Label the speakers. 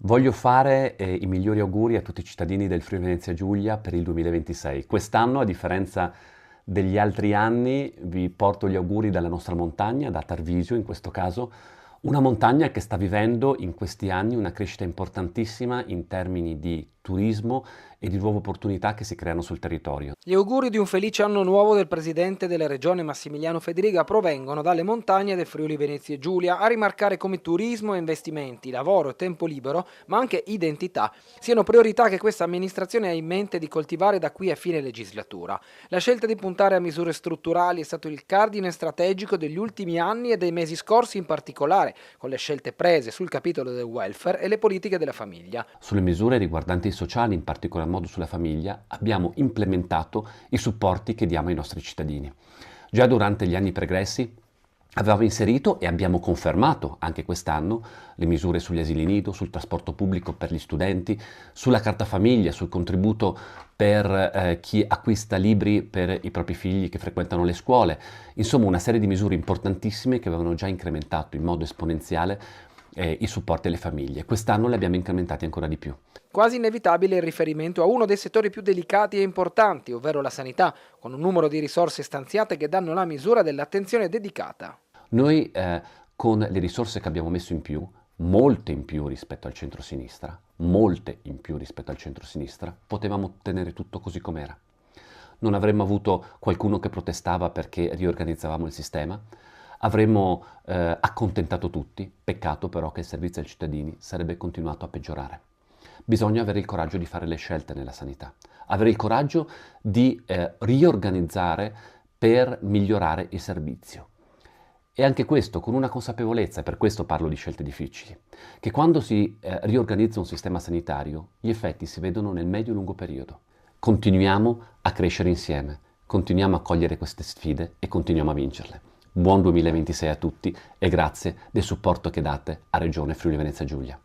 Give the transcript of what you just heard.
Speaker 1: Voglio fare i migliori auguri a tutti i cittadini del Friuli Venezia Giulia per il 2026. Quest'anno, a differenza degli altri anni, vi porto gli auguri dalla nostra montagna, da Tarvisio in questo caso, una montagna che sta vivendo in questi anni una crescita importantissima in termini di turismo e di nuove opportunità che si creano sul territorio.
Speaker 2: Gli auguri di un felice anno nuovo del presidente della regione Massimiliano Federica provengono dalle montagne del Friuli Venezia Giulia, a rimarcare come turismo e investimenti, lavoro e tempo libero, ma anche identità, siano priorità che questa amministrazione ha in mente di coltivare da qui a fine legislatura. La scelta di puntare a misure strutturali è stato il cardine strategico degli ultimi anni e dei mesi scorsi in particolare, con le scelte prese sul capitolo del welfare e le politiche della famiglia.
Speaker 1: Sulle misure riguardanti i sociali, in particolar modo sulla famiglia, abbiamo implementato i supporti che diamo ai nostri cittadini. Già durante gli anni pregressi avevamo inserito e abbiamo confermato anche quest'anno le misure sugli asili nido, sul trasporto pubblico per gli studenti, sulla carta famiglia, sul contributo per chi acquista libri per i propri figli che frequentano le scuole. Insomma, una serie di misure importantissime che avevano già incrementato in modo esponenziale i supporti alle famiglie. Quest'anno li abbiamo incrementati ancora di più.
Speaker 2: Quasi inevitabile il riferimento a uno dei settori più delicati e importanti, ovvero la sanità, con un numero di risorse stanziate che danno la misura dell'attenzione dedicata.
Speaker 1: Noi con le risorse che abbiamo messo in più, molte in più rispetto al centro-sinistra, molte in più rispetto al centro-sinistra, potevamo tenere tutto così com'era. Non avremmo avuto qualcuno che protestava perché riorganizzavamo il sistema, avremmo accontentato tutti, peccato però che il servizio ai cittadini sarebbe continuato a peggiorare. Bisogna avere il coraggio di fare le scelte nella sanità, avere il coraggio di riorganizzare per migliorare il servizio. E anche questo con una consapevolezza, e per questo parlo di scelte difficili, che quando si riorganizza un sistema sanitario, gli effetti si vedono nel medio-lungo periodo. Continuiamo a crescere insieme, continuiamo a cogliere queste sfide e continuiamo a vincerle. Buon 2026 a tutti e grazie del supporto che date a Regione Friuli Venezia Giulia.